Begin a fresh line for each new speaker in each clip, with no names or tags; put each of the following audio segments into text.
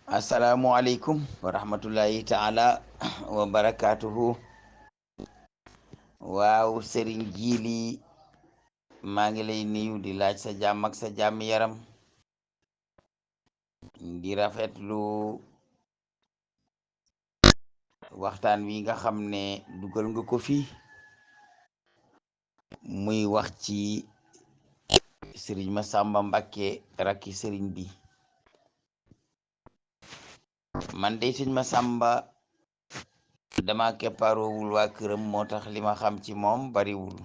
asalaamualeykum wa rahmatullahi taala wa barakaatuhu. waaw sëriñ Jili maa ngi lay nuyu di laaj sa jàmm ak sa jàmm yaram, di rafetlu waxtaan wi nga xam ne dugal nga ko fi muy wax ci sëriñ Masamba Mbàkke rakki sëriñ bi. man de sëriñ Masamba dama kepparoowul waa këram, moo tax li ma xam ci moom bariwul,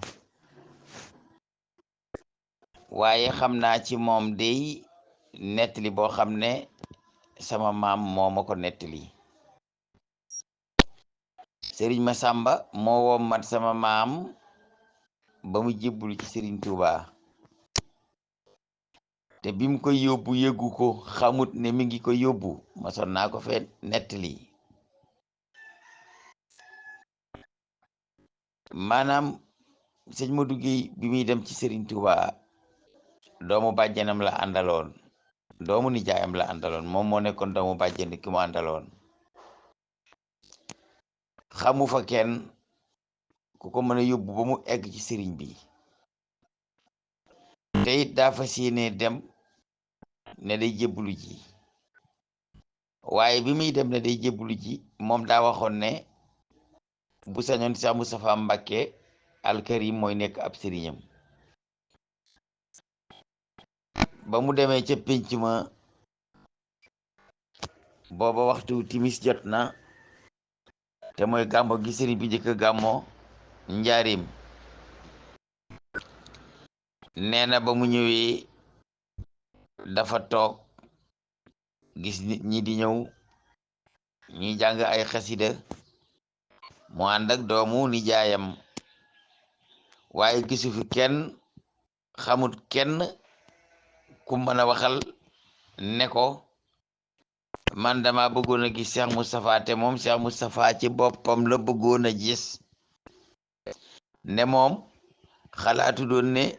waaye xam naa ci moom dey nettali boo xam ne sama maam moo ma ko nettali. sëriñ Masamba moo wommat sama maam ba mu jébbulu ci sëriñ Tuuba, te bim ko yóbbu yëggu ko, xamut ne mi ngi ko yóbbu. masoon naa ko fee nettali. maanaam sëñ Modou Guèye bi muy dem ci sëriñ Tuuba doomu bàjjanam la àndaloon, doomu nijaayam la àndaloon, moom moo nekkoon doomu bàjjan ki mu àndaloon. xamu fa kenn ku ko mën a yóbbu ba mu egg ci sëriñ bi, te it daa fas yéene dem ne day jébbulu ji. waaye bi muy dem ne day jébbulu ji, moom daa waxoon ne bu sañoon Cheikh Moustapha Mbàkke alkarim mooy nekk ab sëriñam. ba mu demee ca pénc ma, booba waxtu timis jot na, te mooy gàmmo gi sëriñ bi njëkk gàmmo njaarim. nee na ba mu ñëwee dafa toog gis nit ñi di ñëw, ñuy jàng ay xasida, mu ànd ak doomu nijaayam, waaye gisu fi kenn, xamut kenn ku mën a waxal ne ko man dama bëggoon a gis Cheikh Moustapha, te moom Cheikh Moustapha ci boppam la bëggoon a gis. ne moom xalaatu doon ne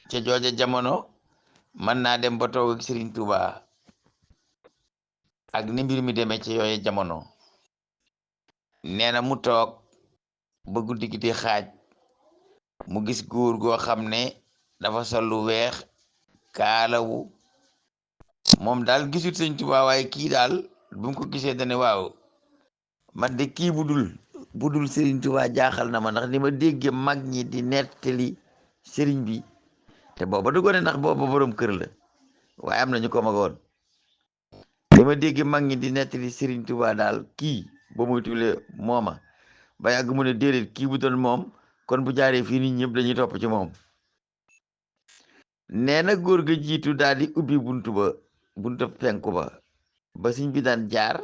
ca jooja jamono mën naa dem ba toog ak Serigne Touba, ak ni mbir mi demee ci yooye jamono. nee na mu toog ba guddi gi di xaaj, mu gis góor goo xam ne dafa sol lu weex, kaalawu. moom daal gisut Sëñ Touba, waaye kii daal bu mu ko gisee dane waaw, man de kii budul Serigne Touba jaaxal na ma, ndax ni ma dégge mag ñi di nettali sëriñ bi, te booba du gone ndax booba borom kër la, waaye am na ñu ko magoon. ni ma dégge mag ñi di nettali Serigne Touba daal, kii ba muy tulee mooma. ba yàgg mu ne déedéet, kii bu doon moom kon bu jaaree fii nit ñëpp dañuy topp ci moom. nee na góor ga jiitu daal di ubbi buntu penku ba sëñ bi daan jaar,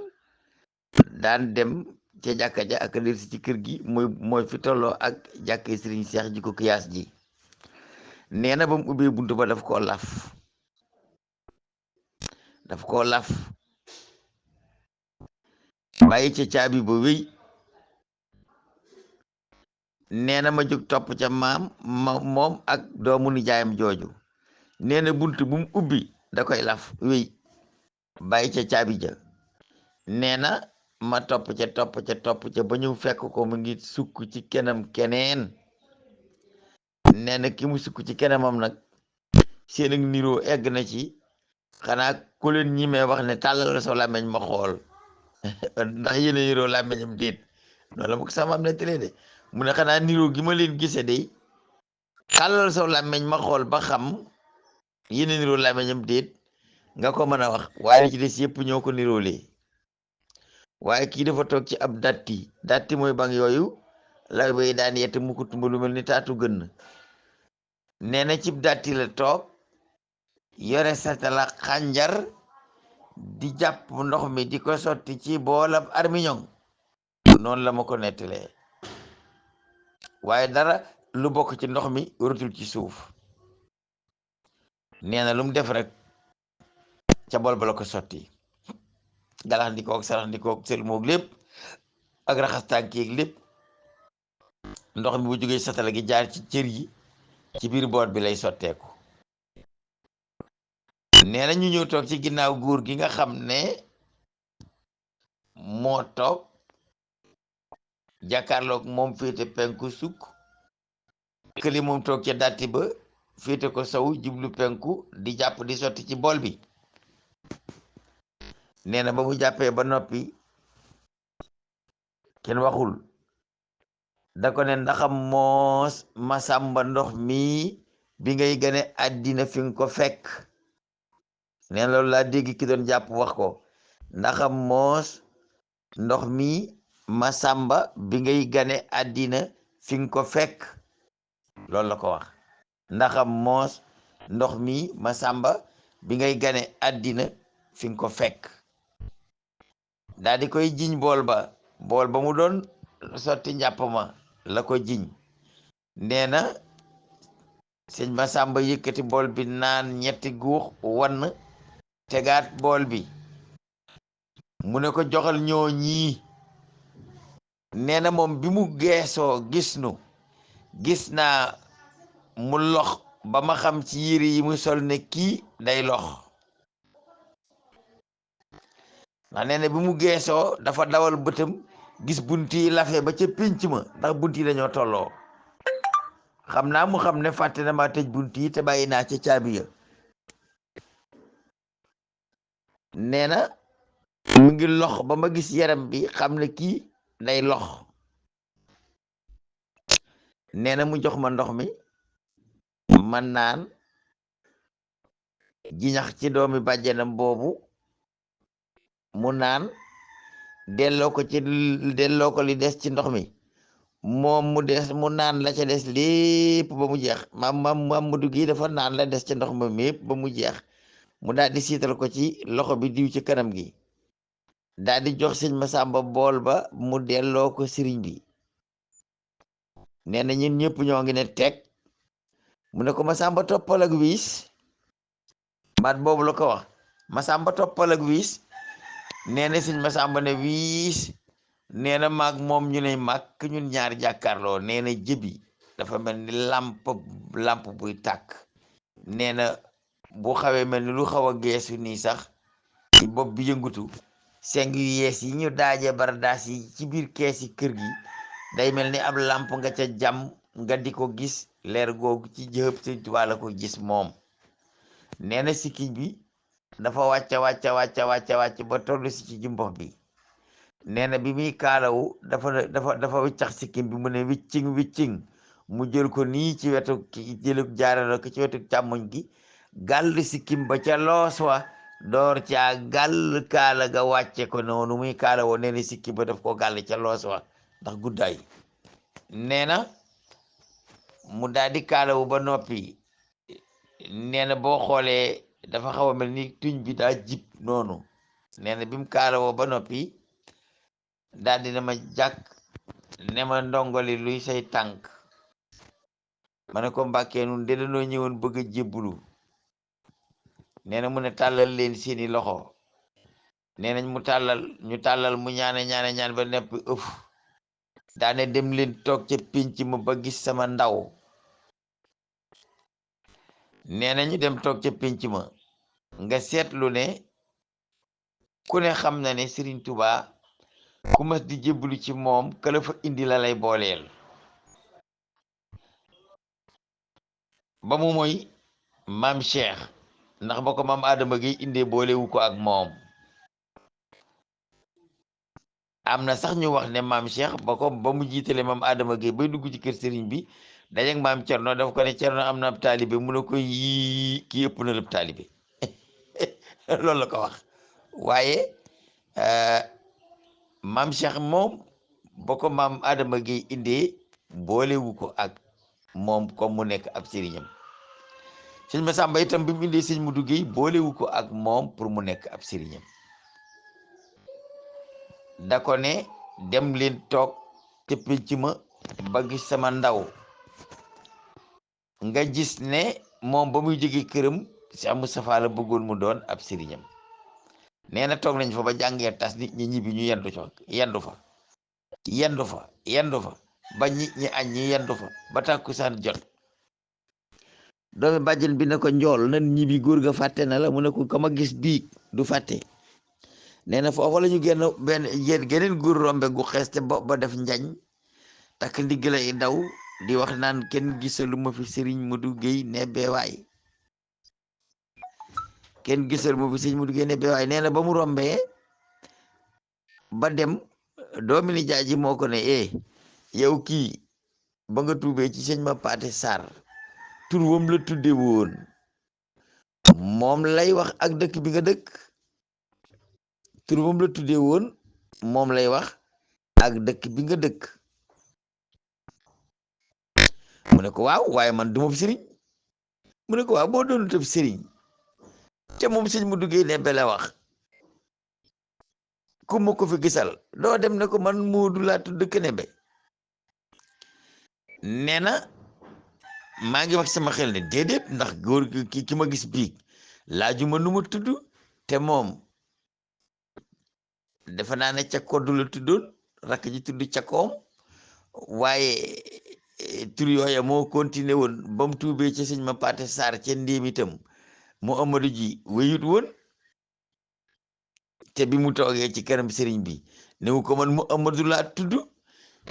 daan dem ca jàkka ja ak delsi ci kër gi, mooy fi tolloo ak jàkkee sëriñ Seex ji ko kiyaas ji. nee na ba mu ubbee buntu ba daf koo laf bàyyi ca caabi ba wéy. nee na ma jóg topp ca moom ak doomu nijaayam jooju. nee na bunt bu mu ubbi da koy laf wéy, bàyyi ca caabi ja. nee na ma topp ca ba ñëw fekk ko mu ngi sukk ci kenam keneen. nee na ki mu sukk ci kanamam nag seen ak niroo egg na ci, xanaa ku leen ñi mee wax ne tàllal sa làmmeñ ma xool ndax yéen a niroo làmmeñam déet. noonu la ma ko sama am nettalee de, mu ne xanaa niroo gi ma leen gise de, tàllal sa làmmeñ ma xool ba xam yéen a niroo làmmeñam déet nga ko mën a wax, waaye ci des yëpp ñoo ko niroolee. waaye kii dafa toog ci ab datti mooy bang yooyu la bay daan yett mu ko tumba lu mel ni taatu gën. nee na cib datti la toog, yore satala xànjar di jàpp ndox mi di ko sotti ci boolab armiñong. noonu la ma ko nettalee, waaye dara lu bokk ci ndox mi waratul ci suuf. nee na lu mu def rek ca bool ba la ko sotti, galax ndikook sarax ndikook sel moog lépp ak raxas tànk yeeg lépp. ndox mi bu jógee satala gi jaar ci cër yi, ci biir bool bi lay sotteeku. nee na ñu ñëw toog ci ginnaaw góor gi nga xam ne moo toog jàkkaarloog moom féete penku sukk këli moom toog ca dàtti ba féete ko sow jublu penku di jàpp di sotti ci bool bi. nee na ba mu jàppee ba noppi kenn waxul da ko ne ndaxam moos Masamba ndox mi bi ngay gane àddina fi nga ko fekk. nee na loolu laa dégg ki doon jàpp wax ko ndaxam moos ndox mi Masamba bi ngay gane àddina fi nga ko fekk. loolu la ko wax ndaxam moos ndox mi Masamba bi ngay gane àddina fi nga ko fekk. daal di koy jiñ bool ba mu doon sotti njàpp ma la ko jiñ. nee na sëñ Masamba yëkkati bool bi naan ñetti guux wann tegaat bool bi mu ne ko joxal ñoo ñii. nee na moom bi mu geesoo gis naa mu lox ba ma xam ci yére yi mu sol ne kii day lox. ndax nee na bi mu geesoo dafa dawal bëtam gis bunt yi lafe ba ca pénc ma ndax bunt yi dañoo tolloo. xam naa mu xam ne fàtte na ma tëj bunt yi te bàyyi naa ca caabi ya. nee na mu ngi lox ba ma gis yaram bi xam ne kii day lox. nee na mu jox ma ndox mi man naan jiñax ci doomi bàjjenam boobu mu naan delloo ko li des ci ndox mi moom mu naan la ca des lépp ba mu jeex Mamadou gi dafa naan la des ca ndox ma mépp ba mu jeex mu daal di siital ko ci loxo bi diw ci kanam gi daal di jox sëñ Masamba bool ba mu delloo ko sëriñ bi. nee na ñun ñëpp ñoo ngi ne teg mu ne ko Masamba toppal ak wiis baat boobu la ko wax Masamba toppal ak wiis. nee na sëñ Masamba ne wiis. nee na maag moom ñu ne màkk ñun ñaari jàkkaarloo. nee na jëbi dafa mel ni làmp buy tàkk. nee na bu xawee mel ni lu xaw a geesu nii sax ci bopp bi yëngutu seng yu yees yi ñu daaje bardaas yi ci biir keesi kër gi day mel ni ab làmp nga ca jàmm nga di ko gis leer googu ci jëhëb Sëñ Tuubaa la ko gis moom. nee na sikkiñ bi dafa wàcc ba tollu si ci jumbox bi. nee na bi muy kaalawu dafa wiccax sikkim bi mu ne wiccing mu jël ko nii ci wetu jaarale ko ci wetu càmmoñ gi gàll sikkim ba ca loos wa door caa gàll kaala ga wàcce ko noonu muy kaalawoo. nee na sikkim ba daf ko gàll ca loos wa ndax guddaay. nee na mu daal di kaalawu ba noppi. nee na boo xoolee dafa xaw a mel ni tuñ bi daa jib noonu. nee na bi mu kaalawoo ba noppi daal di ne ma jàkk ne ma ndongoli luy say tànk. ma ne ko Mbàkke nun de dañoo ñëwoon bëgg a jébbulu. nee na mu ne tàllal leen seeni loxo. nee nañ ñu tàllal mu ñaan ba nepp ëf daane dem leen toog ca pénc ma ba gis sama ndaw. nee na ñu dem toog ca pénc ma nga seetlu ne ku ne xam na ne Serigne Touba ku mas di jébbalu ci moom kala fa indi la lay booleel. ba mu mooy maam Cheikh ndax ba ko maam Adama gi indee boolewu ko ak moom. am na sax ñu wax ne maam Cheikh ba mu jiitale maam Adama gi bay dugg ci kër sëriñ bi dajeeg maam Cerno daf ko ne Cerno am na ab taalibe mu ne ko yii kii ëpp na ab taalibe loolu la ko wax. waaye maam Cheikh moom ba ko maam Adama gi indee boolewu ko ak moom comme mu nekk ab sëriñam. sëñ Masamba itam bi mu indee sëñ Mudu Géey boolewu ko ak moom pour mu nekk ab sëriñam. da ko ne dem leen toog ca pénc ma ba gis sama ndaw. nga gis ne moom ba muy jóge këram Cheikh Moustapha la bëggoon mu doon ab sëriñam. nee na toog nañ fa ba jàngee tas nit ñi ñibbi ñu yendu fa ba nit ñi añ ñi yendu fa ba tàkkusaan jot. doomi bàjjen bi ne ko njool nan ñibbi góor ga fàtte na la mu ne ko kama gis biig du fàtte. nee na foofa la ñu génn geneen góor rombe gu xees te ba def njañ takk ndigg lay daw di wax naan kenn gisalu ma fi Serigne Modou Gueye Nebbe waay kenn gisalu ma fi Serigne Modou Gueye Nebbe waay nee na ba mu rombee ba dem doomi ni jaay ji moo ko ne yow kii ba nga tuubee ci sëñ ma Paate Sarr tur wam la tudde woon moom lay wax ak dëkk bi nga dëkk tur wam la tudde woon moom lay wax ak dëkk bi nga dëkk mu ne ko waaw waaye man du ma sëriñ mu ne ko waaw boo doonu tëb sëriñ te moom sëñ mu duggee Nebbe la wax ku ma ko fi gisal doo dem ne ko man Moodu laa tudd dëkk Nebbe nee na maa ngi wax sama xel ne déedéet ndax góor ki ma gis biig laajuma nu mu tudd te moom defe naa ne Cakkoddu la tuddoon rakk ji tudd Cakkoom waaye tur yooya moo continué woon ba mu tuubee ci sëñ ma Paate Sarr ca ndéem itam mu Amadou ji wéyut woon te bi mu toogee ci kanam sëriñ bi néew ko man mu Amadou laa tudd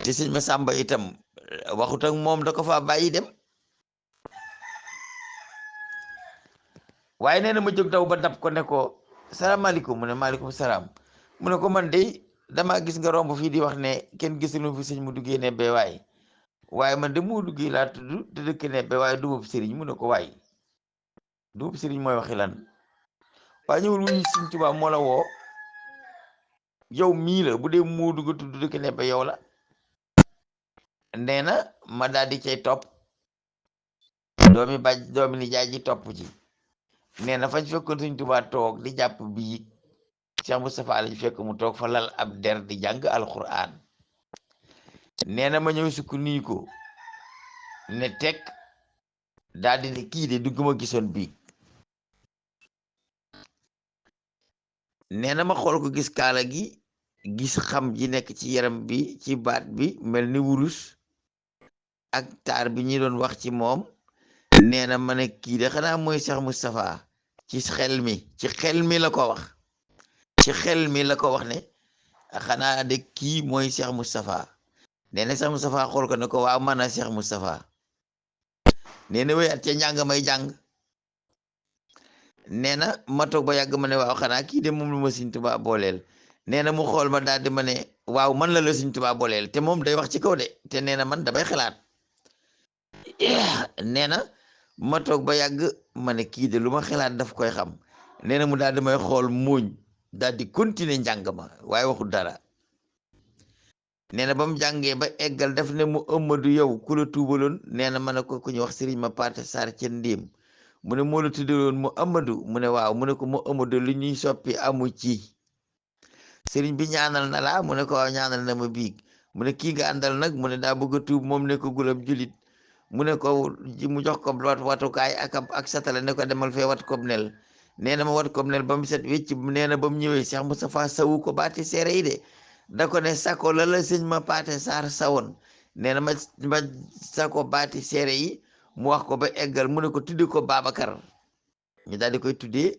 te sëñ ma Sàmba itam waxut ak moom da ko faa bàyyi dem waaye nee na ma jóg daw ba dab ko ne ko salaamaaleykum mu ne maaleykum salaam mu ne ko man de damaa gis nga romb fii di wax ne kenn gisul fi sëñ mu duggee Nebbe waay waaye man de mu duggee laa tudd te dëkk Nebbe waaye dugub sëriñ mu ne ko waay dugub sëriñ mooy waxi lan waaye ñëwul wuñu sëñ Tuubaa moo la woo yow mii la bu dee mu dugg tudd dëkk Nebbe yow la nee na ma daal di cay topp doomi ni jaay ji topp ci nee na fañ fekkoon sëñ Tuubaa toog di jàpp bii Cheikh Moustapha lañ fekk mu toog fa lal ab der di jàng alquran nee na ma ñëw sukk nuyu ko ne teg daal di ne kii de dugg ma gisoon bii nee na ma xool ko gis kaala gi gis xam ji nekk ci yaram bi ci baat bi mel ni wurus ak taar bi ñi doon wax ci moom nee na ma ne kii de xanaa mooy Cheikh Moustapha ci xel mi la ko wax ci xel mi la ko wax ne xanaa de kii mooy Cheikh Moustapha nee na Cheikh Moustapha xool ko ne ko waaw man a Cheikh Moustapha nee na wéy at ca njàng may jàng nee na ma toog ba yàgg ma ne waaw xanaa kii de moom lu ma Sëñ Tuubaa booleel nee na mu xool ma daal di ma ne waaw man la Sëñ Tuubaa booleel te moom day wax ci kaw de te nee na man damay xalaat nee na ma toog ba yàgg ma ne kii de lu ma xalaat daf koy xam nee na mu daal di may xool muuñ daal di continuer njàng ma waaye waxul dara nee na ba mu jàngee ba eggal def ne mu Amadou yow ku la tuubaloon nee na ma ne ko ku ñu wax Serigne ma Paate Sarr ca Ndéem mu ne moo la tuddaloon mu Amadou mu ne waaw mu ne ko mu Amadou lu ñuy soppi amu ci Serigne bi ñaanal na la mu ne ko waaw ñaanal na ma biig mu ne kii nga àndal nag mu ne daa bëgg a tuub moom ne ko gulab julit mu ne ko mu jox ko watukaay ak satala ne ko demal fee wat kob nel nee na ma wat kob nel ba mu set wécc nee na ba mu ñëwee Cheikh Moustapha sawu ko baati seere yi de da ko ne sako la sëñ ma Paate Sarr sawoon nee na ma sako baati seere yi mu wax ko ba eggal mu ne ko tudde ko Babacar ñu daal di koy tuddee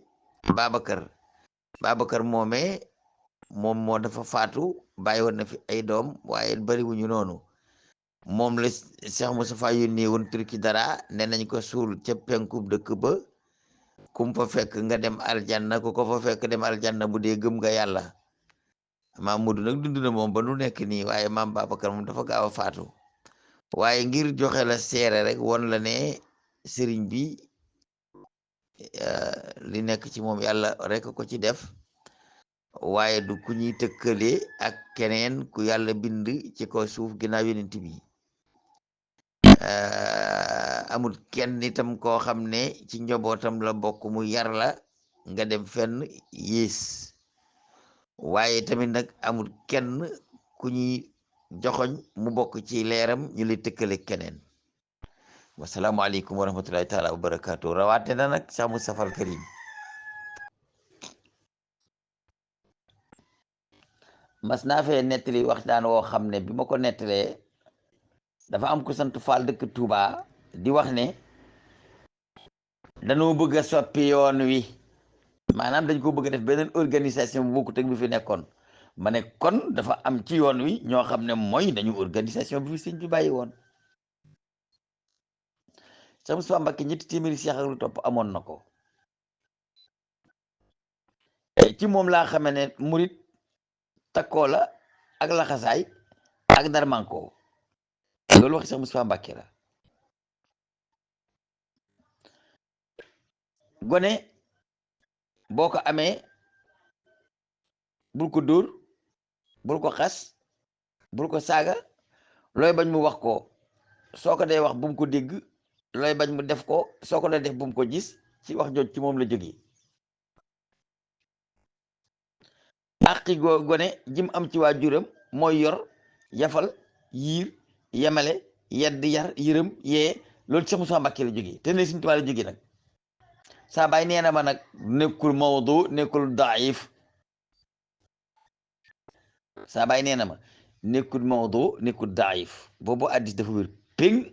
Babacar moomee moom moo dafa faatu bàyyi woon na fi ay doom waaye bariwuñu noonu moom la Cheikh Moustapha yónnee woon Turki dara ne nañ ko suul ca penkub dëkk ba kum fa fekk nga dem aljanna ku ko fa fekk dem aljanna bu dee gëm nga yàlla maam Mudu nag dund na moom ba nu nekk nii waaye maam Babacar moom dafa gaaw a faatu waaye ngir joxe la seere rek won la ne sëriñ bi li nekk ci moom yàlla rek ko ci def waaye du ku ñuy tëkkale ak keneen ku yàlla bind ci ko suuf ginnaaw yonent bi amul kenn itam koo xam ne ci njabootam la bokk mu yar la nga dem fenn yées waaye tamit nag amul kenn ku ñuy joxoñ mu bokk ci leeram ñu lay tëkkale keneen wasalaamualeykum wa rahmatullahi taala wa barakaatu rawaate na nag Cheikh Moustapha al Karim mas naa fee nettali waxtaan woo xam ne bi ma ko nettalee dafa am ku sant Faal dëkk Touba di wax ne dañoo bëgg a soppi yoon wi maanaam dañ ko bëgg a def beneen organisation bu bokkut ak bi fi nekkoon ma ne kon dafa am ci yoon wi ñoo xam ne mooy dañu organisation bi fi sëñ bi bàyyi woon. Cheikh Moustapha Mbacké ñetti téeméeri seex ak lu topp amoon na ko ci moom laa xamee ne murit takkoo la ak laxasaay ak darmanko loolu wax Cheikh Moustapha Mbacké la. gone boo ko amee bul ko dóor bul ko xas bul ko saaga looy bañ mu wax ko soo ko dee wax bu mu ko dégg looy bañ mu def ko soo ko dee def bu mu ko gis ci wax jooj ci moom la jógee. àqi gone jim am ci waajuram mooy yor yafal yiir yemale yedd yar yërëm yee loolu Cheikh Moustapha Mbacké la jógee te ne Sëriñ Tuubaa la jógee nag. saa baay nee na ma nag nekkul mawdu nekkul daif saa baay nee na ma nekkul mawdu nekkul daif boobu addis dafa wér péng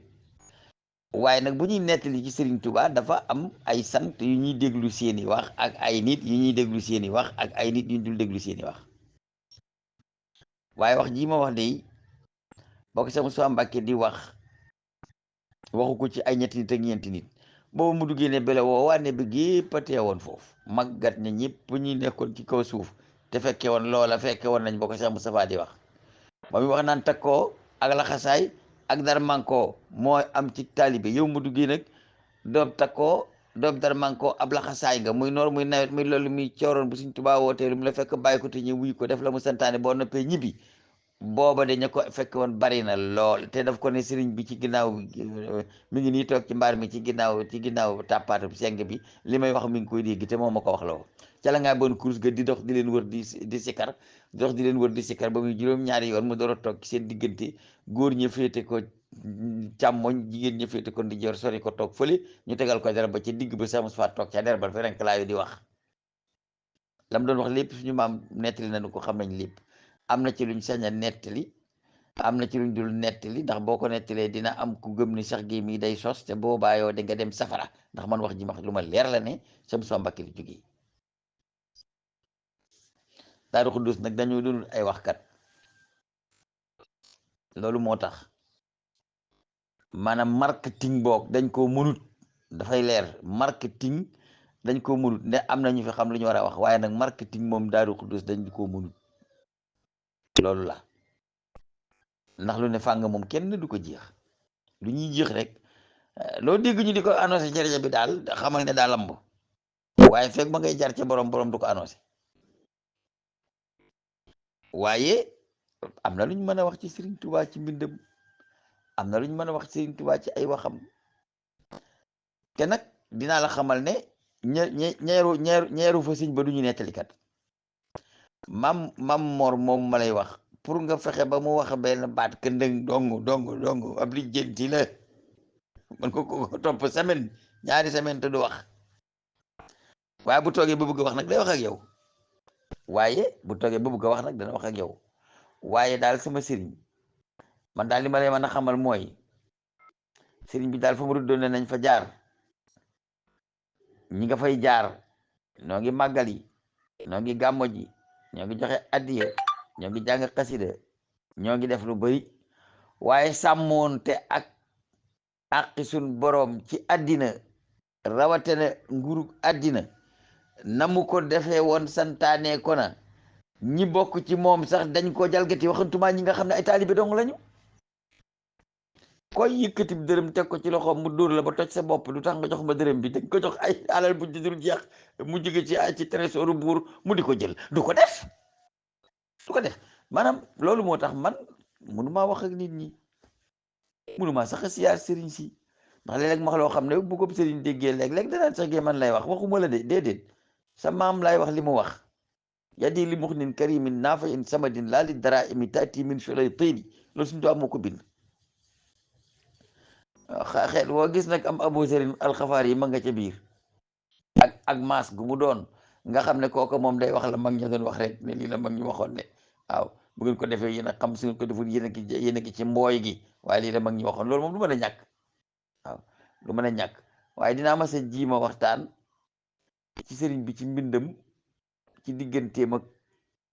waaye nag bu ñuy nettali ci Serigne Touba dafa am ay sant yu ñuy déglu seeni wax ak ay nit yu ñuy déglu seeni wax ak ay nit yu ñu dul déglu seeni wax waaye wax ji ma wax de boo ko Cheikh Moustapha Mbacké di wax waxu ko ci ay ñetti nit ak ñeenti nit boobu mu duggee ne bele woo waa ne bi gépp a teewoon foofu màggat ña ñëpp ñuy nekkoon ci kaw suuf te fekke woon loola fekke woon nañ boo ko Cheikh Moustapha di wax ba muy wax naan takkoo ak laxasaay ak dar manko moo am ci taalibe yow mu duggee nag doob takkoo doob dar manko ab laxasaay nga muy noor muy nawet muy loolu muy cooroon bu Sëriñ Tuubaa wootee lu mu la fekk bàyyi ko te ñu wuy ko def la mu santaane boo noppee ñibbi booba de ña ko fekk woon bari na lool te daf ko ne sëriñ bi ci ginnaaw mi ngi nii toog ci mbaar mi ci ginnaaw tàppaatu seng bi li may wax mi ngi koy dégg te moom ma ko wax loo ca la ngaa bon course ga di dox di leen wër di sikar dox di leen wër di sikar ba muy juróom-ñaari yoon mu door a toog ci seen diggante góor ña féete ko càmmoñ jigéen ña féete ko di joor sori ko toog fële ñu tegal ko dara ba ca digg ba samus fa toog ca der ba ferenk laayu di wax lam doon wax lépp suñu maam nettali nañu ko xam nañ lépp am na ci luñ sañ a nettali am na ci luñ dul nettali ndax boo ko nettalee dina am ku gëm ni Cheikh Gueye mii day sos te boo bàyyoo da nga dem safara ndax man wax ji ma lu ma leer la ne Cheikh Moustapha Mbacké li jógee Daaru Xuddus nag dañu dul ay waxkat loolu moo tax maanaam marketing boog dañ koo mënut dafay leer marketing dañ koo mënut ne am na ñu fi xam lu ñu war a wax waaye nag marketing moom Daaru Xuddus dañ koo mënut loolu la ndax lu ne fàng moom kenn du ko jeex lu ñuy jeex rek loo dégg ñu di ko annoncé ci rajo bi daal xamal ne daa lamb waaye fekk ma ngay jar ca borom du ko annoncé waaye am na lu ñu mën a wax ci Serigne Touba ci mbindam am na lu ñu mën a wax ci Serigne Touba ci ay waxam te nag dinaa la xamal ne ñeeru fa sëñ ba du ñu nettalikat mam Mor moom ma lay wax pour nga fexe ba mu wax benn baat këndëng dong ab lijjanti la man ko topp semaine ñaari semaine te du wax waaye bu toogee ba bëgg a wax nag day wax ak yow waaye bu toogee ba bëgg a wax nag dana wax ak yow waaye daal sama sëriñ man daal li ma lay mën a xamal mooy sëriñ bi daal fa mu rëddoon ne nañ fa jaar ñi nga fay jaar noo ngi màggal yi noo ngi gàmmo ji ñoo ngi joxe addiya ñoo ngi jàng xasida ñoo ngi def lu bari waaye sàmmoonte ak àqi sun boroom ci àddina rawatena nguurug àddina na mu ko defee woon santaane ko na ñi bokk ci moom sax dañ ko jalgati waxantuma ñi nga xam ne ay taalibe dong lañu koy yëkkati dërëm teg ko ci loxoom mu dóor la ba toj sa bopp lu tax nga jox ma dërëm bi dañ ko jox ay alal bu dul jeex mu jóge ci trésor buur mu di ko jël du ko def maanaam loolu moo tax man mënumaa wax ak nit ñi mënumaa sax a siyaar sëriñ si ndax léeg-léeg ma wax loo xam ne bu ko sëriñ déggee léeg-léeg danaan sax gee man lay wax waxuma la de déedéet sa maam laay wax li mu wax yadi li muxnin karimin naafa in samadin laa li dara imi taati min solay tëyli loolu suñu tubaab moo ko bind xeet woo gis nag am abu serin alxafaar yi ma nga ca biir ak maas gu mu doon nga xam ne kooku moom day wax la mag ña doon wax rek ne lii la mag ñu waxoon ne waaw bu ngeen ko defee yéen a xam su ngeen ko deful yéen a ki ci mbooy gi waaye lii la mag ñi waxoon loolu moom du mën a ñàkk waaw du mën a ñàkk waaye dinaa mas a jiima waxtaan ci sëriñ bi ci mbindam ci digganteem ak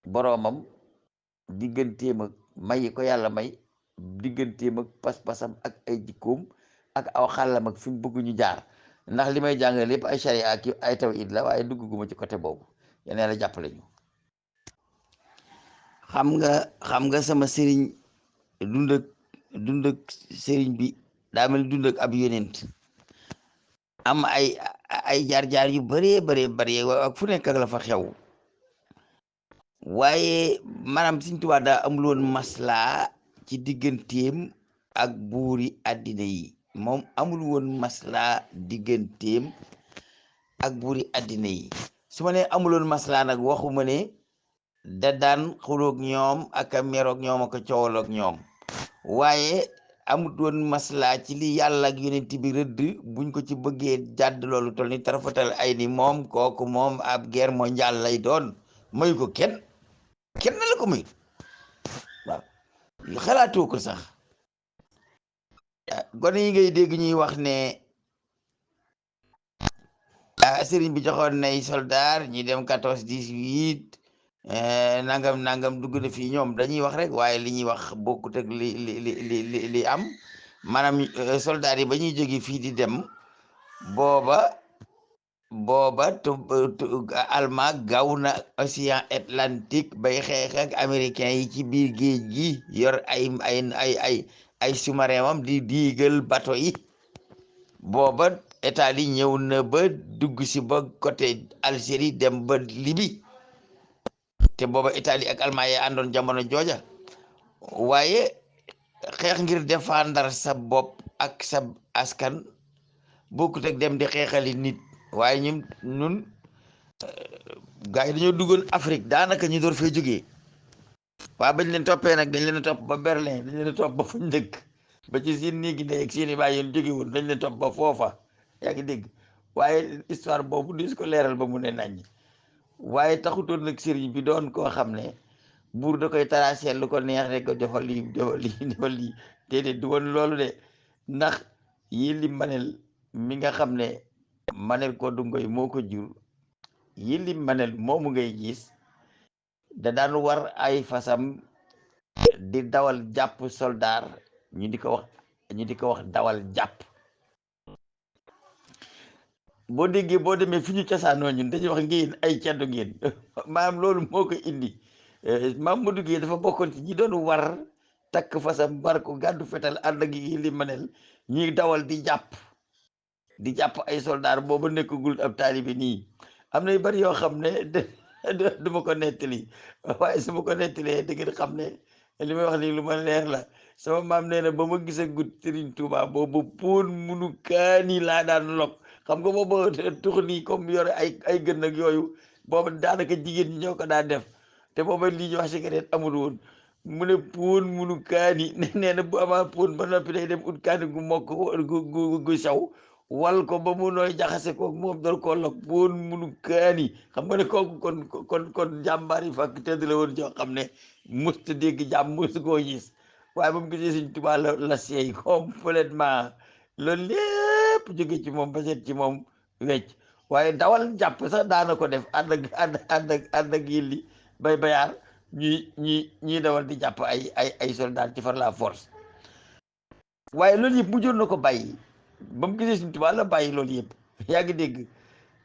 boroomam digganteem ak may ko yàlla may digganteem ak pas-pasam ak ay jikkoom ak aw xàllam ak fi mu bëgg ñu jaar ndax li may jàngale lépp ay charia ak ay tawhid la waaye dugguma ci côté boobu yéen la jàppale ñu. xam nga sama sëriñ dund ak sëriñ bi daa mel dund ak ab yonent am ay jaar-jaar yu bëree bëree ak fu nekk ak la fa xew waaye maanaam Sëriñ Tuubaa daa amul woon maslaa ci digganteem ak buuri àddina yi moom amul woon maslaa digganteem ak buuri àddina yi su ma nee amul woon maslaa nag waxuma ne da daan xuloog ñoom ak a meroog ñoom ak a coowaloog ñoom waaye amut woon maslaa ci li yàlla ak yonent bi rëdd buñ ko ci bëggee jàdd loolu tol ni tarafatal ay ni moom kooku moom ab guerre mondiale lay doon mayu ko kenn la ko muy waaw xalaatoo ko sax gone yi ngay dégg ñuy wax ne sëriñ bi joxoon nay soldat ñi dem 14 18 nangam dugg na fii ñoom dañuy wax rek waaye li ñuy wax bokkut ak li am maanaam soldat yi ba ñuy jóge fii di dem booba Allemagne gaaw na océan Atlantique bay xeex ak américain yi ci biir géej gi yor ay sous-marin am di diigal bateau yi booba Italie ñëw na ba dugg si ba côté Algérie dem ba Libye te booba Italie ak Allemagne yi àndoon jamono jooja waaye xeex ngir défendre sa bopp ak sa askan bokkut ak dem di xeexali nit waaye ñun gars yi dañoo duggoon Afrique daanaka ñu door fee jógee waaye bañ leen toppee nag dañ leen a topp ba Berlin dañ leen a topp ba fuñ dëkk ba ci seen néegi ndey ak seen i baay yéen jóge woon dañ leen topp ba foofa yaa ngi dégg waaye histoire boobu di ko leeral ba mu ne naññ waaye taxutoon nag sëriñ bi doon koo xam ne buur da koy taraseel lu ko neex rek ko defal lii déedéet du woon loolu de ndax yi li manel mi nga xam ne manel ko du ngoy moo ko jur yi li manel moomu ngay gis da daan war ay fasam di dawal jàpp soldaar ñu di ko wax dawal jàpp boo déggee boo demee fi ñu cosaanoo ñun dañuy wax ngeen ay ceddo ngeen maam loolu moo ko indi maam Modou Guèye dafa bokkoon ci ñi doon war takk fasam war ko gàddu fetal ànd ak yi li manel ñuy dawal di jàpp ay soldaar booba nekkagul ab taalibe nii am na yu bari yoo xam ne du ma ko nettali waaye su ma ko nettalee da ngeen xam ne li may wax nii lu ma leer la sama maam nee na ba ma gis a gut Serigne Touba boobu poon munu kaani laa daan lok xam nga booba tux nii comme yore ay gën ak yooyu booba daanaka jigéen ñi ñoo ko daan def te booba lii ñu wax cigarette amul woon mu ne poon munu kaani nee na bu amaa poon ba noppi day dem ut kaani gu mokk gu sew wal ko ba mu nooy jaxase ko moom dor koo lok poon munu kaani xam nga ne kooku kon jàmbaar yi fàkk tëdd la woon joo xam ne musta dégg jàmm musta koo gis waaye ba mu gisee Sëriñ Tuubaa la seey complètement loolu lépp jóge ci moom ba seet ci moom wecc waaye dawal jàpp sax daana ko def ànd ak yilli bay bayaar ñuy dawal di jàpp ay soldat ci far la force waaye loolu yëpp mujjoon na ko bàyyi ba mu gisee Sëriñ Tuubaa la bàyyi loolu yëpp yaa ngi dégg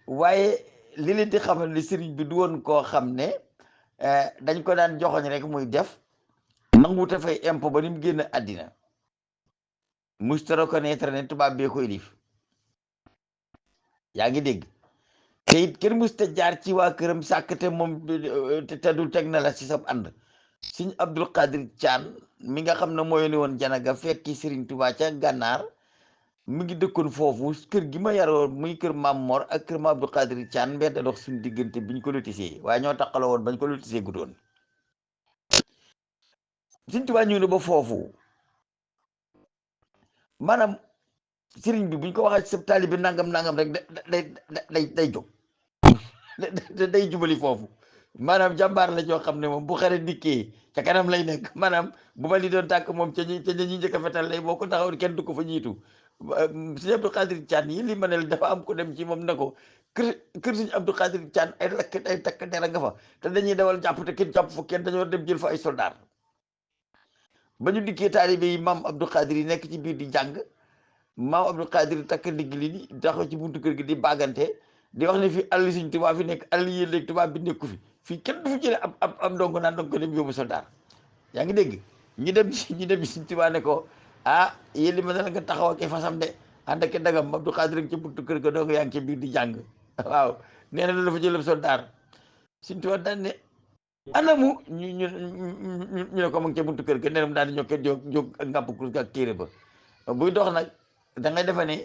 waaye li leen di xamal ne sëriñ bi du woon koo xam ne dañ ko daan joxoñ rek muy def nanguwut a fay impôt ba ni mu génn àddina musta reconnaître ne tubaab bee koy lif yaa ngi dégg te it kenn musta jaar ci waa këram sàkk te moom te dul teg na la ci sab ànd Sëriñ Abdul Qadir Caan mi nga xam ne moo yónni woon Janaga fekki Sëriñ Tuubaa ca gànnaar mu ngi dëkkoon foofu kër gi ma yaroo muy kër Maam Mor ak kër ma Abdul Qadir Caan mbedd da dox suñu diggante biñ ko lotisee waaye ñoo taqaloo woon bañ ko lotisee guddoon Sëriñ Tuubaa ñëw na ba foofu maanaam sëriñ bi buñ ko waxee ci sa taalibe bi nangam rek day jóg day jubali foofu maanaam jàmbaar la joo xam ne moom bu xare dikkee ca kanam lay nekk maanaam bu ma li doon tàkk moom ca ñi njëkk a fetal lay boo ko taxaw kenn du ko fa jiitu Sëriñ Abdul Xaadir Caan yi li ma ne dafa am ko dem ci moom ne ko kër Sëñ Abdou Khadir Thian ay takk dera nga fa te dañuy dawal jàpp te kenn jàpp fa kenn dañoo dem jël fa ay soldat ba ñu dikkee taalibe yi maam Abdou Khadir yi nekk ci biir di jàng maam Abdou Khadir takk ndigg li di taxaw ci buntu kër gi di bàggante di wax ne fii àll Sëñ Tuubaa fi nekk àll yi léegi tubaab bi nekku fi fii kenn du fi jëlee ab ndongo naan danga ko dem yóbbu soldat yaa ngi dégg ñu dem Sëñ Tuubaa ne ko ah yéen li ma ne la nga taxaw ak fasam de ànd ak dagam Abdou Khadir ci buntu kër ga dong yaa ngi ci biir di jàng waaw nee na dafa jëlab soldat Sëñ Tuubaa daan ne anamu ñu ne ko mu ngi ca buntu kër ga nee na mu daal di ñëw kenn jóg ak ngàpp kurus ak téere ba buy dox nag da ngay defe ne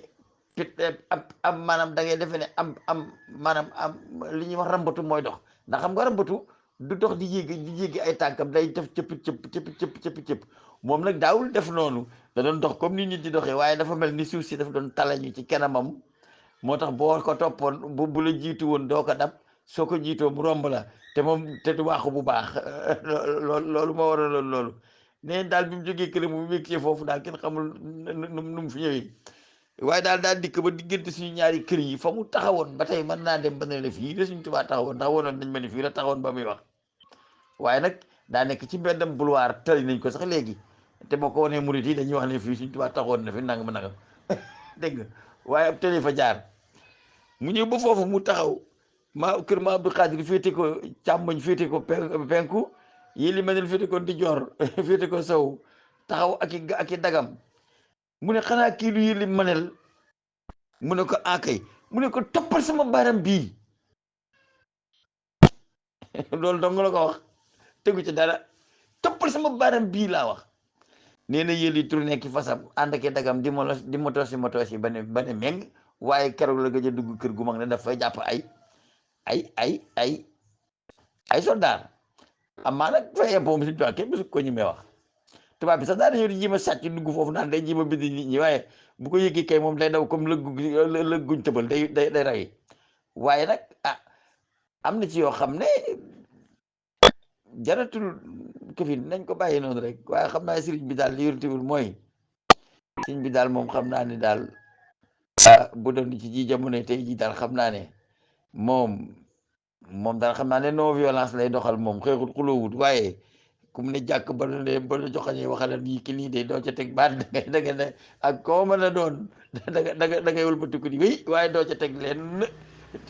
am maanaam da ngay defe ne am maanaam am li ñuy wax rambatu mooy dox ndax xam nga rambatu du dox di yéegi ay tànkam day def cëpp moom nag daawul def noonu da doon dox comme ni nit di doxee waaye dafa mel ni suuf si dafa doon talañu ci kanamam moo tax boo ko toppoon bu la jiitu woon doo ko dab soo ko jiitoo mu romb la te moom te du waaxu bu baax loolu moo waral loolu nee daal bi mu jógee këram bu wékkee foofu daal kenn xamul nu mu fi ñëwee waaye daal dikk ba diggante suñu ñaari kër yi fa mu taxawoon ba tey mën naa dem ba ne la fii de suñ Tuubaa taxawoon ndax wonoon nañ ma ne fii la taxawoon ba muy wax waaye nag daa nekk ci mbeddam boulevard tëli nañ ko sax léegi te boo ko wanee murit yi dañuy wax ne fii suñ Tuubaa taxawoon na fi nangam nangam dégg nga waaye ab tëli fa jaar mu ñëw ba foofu mu taxaw kër ma Abdou Khadir féete ko càmmoñ féete ko penku yi li ma ne féete ko ndijoor féete ko sow taxaw ak i dagam mu ne xanaa kii lu yëli manel mu ne ko akay mu ne ko toppal sama baram bii loolu dong la ko wax tegu ci dara toppal sama baram bii laa wax nee na yëli tur nekki fasam ànd ak dagam di motosi ba ne meng waaye keroog la gëj a dugg kër gu mag ne daf fay jàpp ay soldat amaa nag fay impôt Sëñ Tuubaa kenn mësu ko ñemee wax tubaab bi sax daa dañoo di jéem a sàcc dugg foofu naan day jéem a bind nit ñi waaye bu ko yëgee kay moom day daw comme lëgguñ tëbal day rawi waaye nag am na ci yoo xam ne jaratul këfin nañ ko bàyyi noonu rek waaye xam naa sëriñ bi daal li yortiwul mooy sëriñ bi daal moom xam naa ne daal bu doon ci ji jamono tey ji daal xam naa ne moom daal xam naa ne non violence lay doxal moom xeexut xuloowut waaye ku mu ne jàkk ba la joxañee waxala nii ki nii de doo ca teg baat da nga ne ak koo mën a doon da ngay wëlbatiku di wéy waaye doo ca teg leen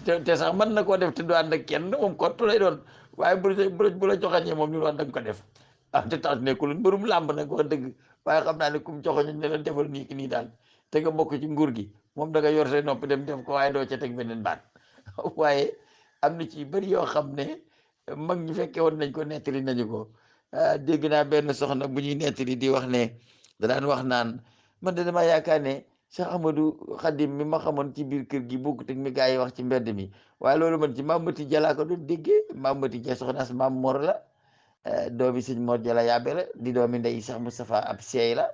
te sax mën na koo def te du ànd ak kenn moom kottu lay doon waaye bu la joxañee moom li wax da nga ko def te tax nekkul mbërum làmb nag wax dëgg waaye xam naa ne kum joxoñu ne la defal nii ki nii daal te nga bokk ci nguur gi moom da nga yor say nopp dem def ko waaye doo ca teg beneen baat waaye am na ci bëri yoo xam ne mag ñi fekke woon nañ ko nettali nañu ko dégg naa benn soxna bu ñuy nettali di wax ne da daan wax naan man de dama yaakaar ne Cheikh Ahmadou Khadim mi ma xamoon ci biir kër gi bokkut ak mi gaa yi wax ci mbedd mi waaye loolu man ci Maam Mati Jala ko doon déggee Maam Mati Ja soxnaas Maam Mor la doomi sëñ Mor Jala yaabe la di doomi ndey Cheikh Moustapha ab seey la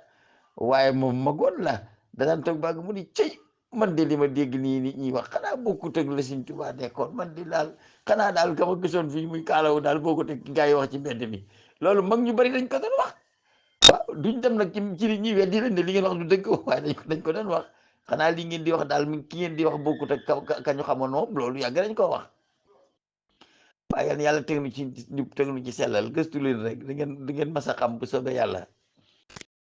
waaye moom magoon la da daan toog baag mu ni cëy man de li ma dégg nii nit ñi wax xanaa bokkut ak la Sëñ Tuubaa nekkoon man di daal xanaa daal ka ma gisoon fii muy kaalawu daal bokkut ak gaa yi wax ci mbedd mi loolu mag ñu bari dañ ko doon wax waaw duñ dem nag ci li ñuy weddi leen ne li ngeen wax du dëgg waaye dañ ko doon wax xanaa li ngeen di wax daal ki ngeen di wax bokkut ak ka ñu xamoon moom loolu yàgg nañ koo wax waaye yàlla teg nu ci sellal gëstu leen rek di ngeen mas a xam bu soobee yàlla